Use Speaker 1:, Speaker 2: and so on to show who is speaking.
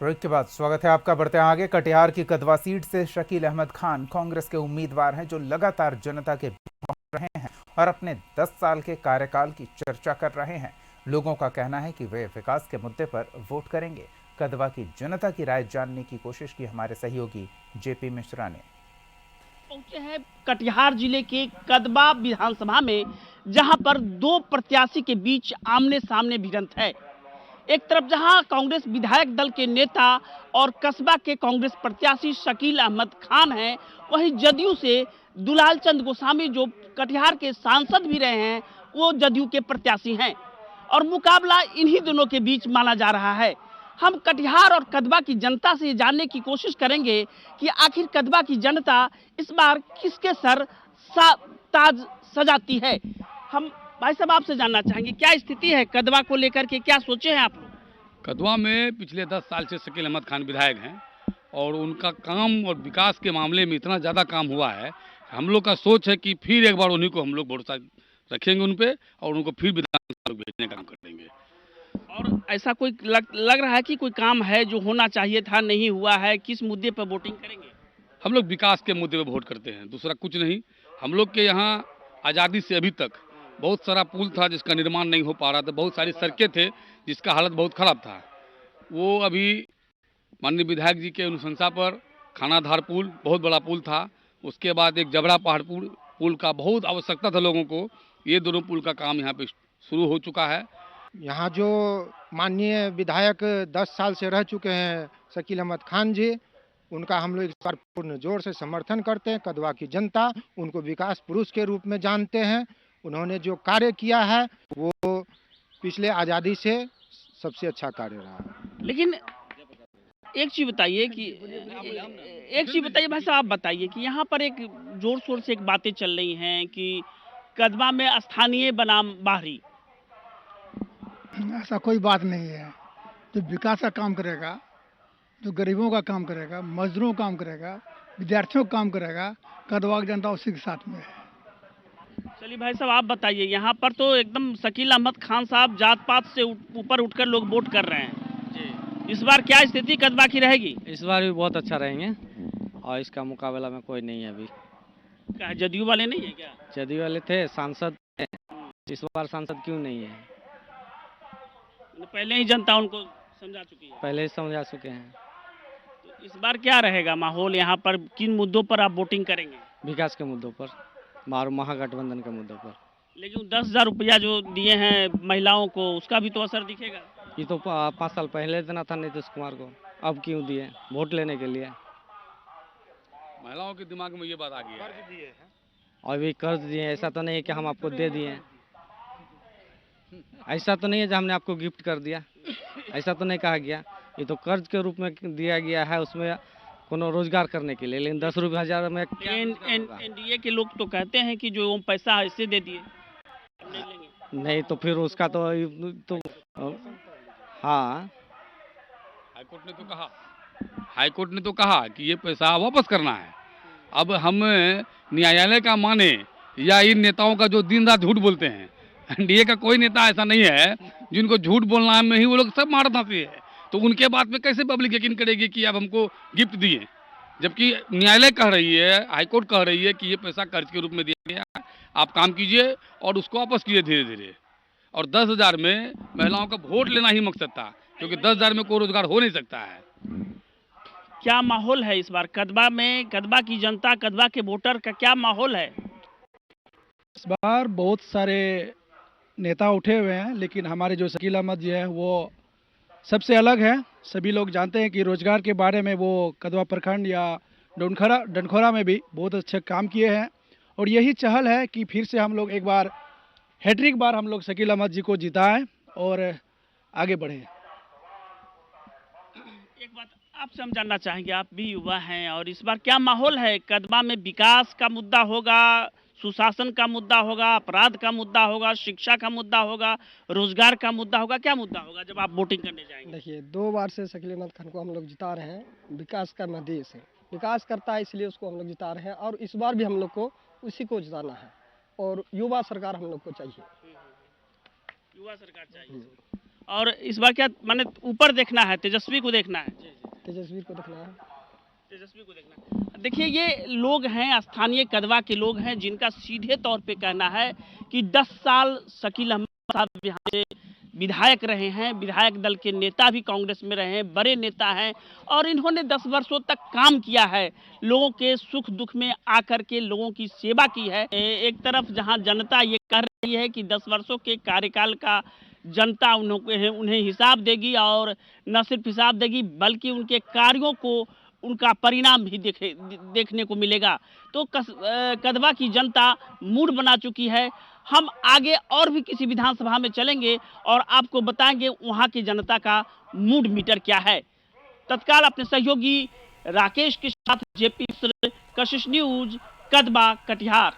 Speaker 1: Break के बाद स्वागत है आपका। बढ़ते हैं आगे। कटिहार की कदवा सीट से शकील अहमद खान कांग्रेस के उम्मीदवार हैं, जो लगातार जनता के बीच पहुंच रहे हैं और अपने 10 साल के कार्यकाल की चर्चा कर रहे हैं। लोगों का कहना है कि वे विकास के मुद्दे पर वोट करेंगे। कदवा की जनता की राय जानने की कोशिश की हमारे सहयोगी जेपी मिश्रा ने।
Speaker 2: पहुंचे हैं कटिहार जिले के कदवा विधानसभा में, जहां पर दो प्रत्याशी के बीच आमने सामने भिड़ंत है। एक तरफ जहां कांग्रेस विधायक दल के नेता और कस्बा के कांग्रेस प्रत्याशी शकील अहमद खान हैं, वहीं जदयू से दुलाल चंद गोस्वामी, जो कटिहार के सांसद भी रहे हैं, वो जदयू के प्रत्याशी हैं और मुकाबला इन्हीं दोनों के बीच माना जा रहा है। हम कटिहार और कदवा की जनता से जानने की कोशिश करेंगे कि आखिर कदवा की जनता इस बार किसके सर ताज सजाती है। हम भाई साहब आपसे जानना चाहेंगे, क्या स्थिति है कदवा को लेकर के, क्या सोचे हैं आप लोग?
Speaker 3: कदवा में पिछले 10 साल से शकील अहमद खान विधायक हैं और उनका काम और विकास के मामले में इतना ज़्यादा काम हुआ है। हम लोग का सोच है कि फिर एक बार उन्हीं को हम लोग भरोसा रखेंगे उन पे और उनको फिर विधानसभा भेजने का काम करेंगे।
Speaker 2: और ऐसा कोई लग रहा है कि कोई काम है जो होना चाहिए था, नहीं हुआ है, किस मुद्दे पर वोटिंग करेंगे?
Speaker 3: हम लोग विकास के मुद्दे पर वोट करते हैं, दूसरा कुछ नहीं। हम लोग के यहाँ आज़ादी से अभी तक बहुत सारा पुल था जिसका निर्माण नहीं हो पा रहा था, बहुत सारी सड़कें थे जिसका हालत बहुत ख़राब था। वो अभी माननीय विधायक जी के अनुशंसा पर खानाधार पुल बहुत बड़ा पुल था, उसके बाद एक जबड़ा पहाड़ पुल का बहुत आवश्यकता था लोगों को। ये दोनों पुल का काम यहाँ पे शुरू हो चुका है।
Speaker 4: यहाँ जो माननीय विधायक 10 साल से रह चुके हैं शकील अहमद खान जी, उनका हम लोग इस बार पूर्ण जोर से समर्थन करते हैं। कदवा की जनता उनको विकास पुरुष के रूप में जानते हैं। उन्होंने जो कार्य किया है वो पिछले आज़ादी से सबसे अच्छा कार्य रहा।
Speaker 2: लेकिन एक चीज बताइए कि भाई साहब, आप बताइए कि यहाँ पर एक जोर शोर से एक बातें चल रही हैं कि कदवा में स्थानीय बनाम बाहरी।
Speaker 5: ऐसा कोई बात नहीं है। जो विकास का काम करेगा, जो गरीबों का काम करेगा, मजदूरों का काम करेगा, विद्यार्थियों का काम करेगा, कदवा की जनता उसी के साथ में है।
Speaker 2: चलिए भाई साहब, आप बताइए, यहाँ पर तो एकदम शकील अहमद खान साहब जात पात से ऊपर उठकर लोग वोट कर रहे हैं जी। इस बार क्या स्थिति कदवा की रहेगी?
Speaker 6: इस बार भी बहुत अच्छा रहेंगे और इसका मुकाबला में कोई नहीं है अभी।
Speaker 2: क्या जदयू वाले नहीं है क्या?
Speaker 6: जदयू वाले थे, सांसद थे, इस बार सांसद क्यों नहीं है?
Speaker 2: पहले ही जनता उनको समझा चुकी है।
Speaker 6: पहले ही समझा चुके हैं।
Speaker 2: तो इस बार क्या रहेगा माहौल यहाँ पर, किन मुद्दों पर आप वोटिंग करेंगे?
Speaker 6: विकास के मुद्दों पर, महागठबंधन के मुद्दों पर।
Speaker 2: लेकिन 10,000 रुपया जो दिए हैं महिलाओं को, उसका भी तो असर दिखेगा।
Speaker 6: ये तो 5 साल पहले देना था नीतीश कुमार को, अब क्यों दिए? वोट लेने के लिए।
Speaker 3: महिलाओं के दिमाग में ये बात आ गई है
Speaker 6: और भी कर्ज दिए, ऐसा तो नहीं है कि हम आपको दे दिए, ऐसा तो नहीं है जो हमने आपको गिफ्ट कर दिया, ऐसा तो नहीं कहा गया। ये तो कर्ज के रूप में दिया गया है, उसमें कोनो रोजगार करने के लिए। लेकिन 10,000 में
Speaker 2: एनडीए के लोग तो कहते हैं कि जो पैसा ऐसे दे दिए नहीं लेंगे।
Speaker 6: नहीं तो फिर उसका तो हाँ,
Speaker 3: हाईकोर्ट ने तो कहा कि ये पैसा वापस करना है। अब हम न्यायालय का माने या इन नेताओं का जो दिन रात झूठ बोलते हैं। एनडीए का कोई नेता ऐसा नहीं है जिनको झूठ बोलना में ही वो लोग सब मार धाते हैं। तो उनके बात में कैसे पब्लिक यकीन करेगी कि अब हमको गिफ्ट दिए, जबकि न्यायालय कह रही है, हाईकोर्ट कह रही है कि ये पैसा कर्ज के रूप में दिया गया है, आप काम कीजिए और उसको वापस कीजिए धीरे धीरे। और 10,000 में महिलाओं का वोट लेना ही मकसद था, क्योंकि 10,000 में कोई रोजगार हो नहीं सकता है।
Speaker 2: क्या माहौल है इस बार कदवा में? कदवा की जनता, कदवा के वोटर का क्या माहौल है
Speaker 5: इस बार? बहुत सारे नेता उठे हुए हैं, लेकिन हमारे जो शकील अहमद जी हैं वो सबसे अलग है। सभी लोग जानते हैं कि रोजगार के बारे में वो कदवा प्रखंड या डनखोरा में भी बहुत अच्छे काम किए हैं और यही चहल है कि फिर से हम लोग एक बार हैट्रिक बार हम लोग शकील अहमद जी को जिताएं और आगे बढ़ें।
Speaker 2: एक बात आपसे हम जानना चाहेंगे, आप भी युवा हैं और इस बार क्या माहौल है कदवा में? विकास का मुद्दा होगा, सुशासन का मुद्दा होगा, अपराध का मुद्दा होगा, शिक्षा का मुद्दा होगा, रोजगार का मुद्दा होगा, क्या मुद्दा होगा जब आप वोटिंग करने जाएंगे?
Speaker 7: देखिए, 2 बार से शकील अहमद खान को हम लोग जिता रहे हैं। विकास का देश है, विकास करता है, इसलिए उसको हम लोग जिता रहे हैं और इस बार भी हम लोग को उसी को जिताना है और युवा सरकार हम लोग को चाहिए।
Speaker 2: युवा सरकार चाहिए। और इस बार क्या माने ऊपर देखना है, तेजस्वी को देखना है?
Speaker 7: तेजस्वी को देखना है।
Speaker 2: तेजस्वी को देखना। देखिए ये लोग हैं, स्थानीय कदवा के लोग हैं, जिनका सीधे तौर पे कहना है कि 10 साल शकील अहमद साहब यहाँ से विधायक रहे हैं, विधायक दल के नेता भी कांग्रेस में रहे हैं, बड़े नेता हैं और इन्होंने 10 वर्षों तक काम किया है, लोगों के सुख दुख में आकर के लोगों की सेवा की है। एक तरफ जहां जनता ये कह रही है कि 10 वर्षों के कार्यकाल का जनता उन्हें हिसाब देगी और न सिर्फ हिसाब देगी बल्कि उनके कार्यों को, उनका परिणाम भी देखने को मिलेगा। तो कदवा की जनता मूड बना चुकी है। हम आगे और भी किसी विधानसभा में चलेंगे और आपको बताएंगे वहां की जनता का मूड मीटर क्या है। तत्काल अपने सहयोगी राकेश के साथ जेपी मिश्र, कशिश न्यूज, कदवा, कटिहार।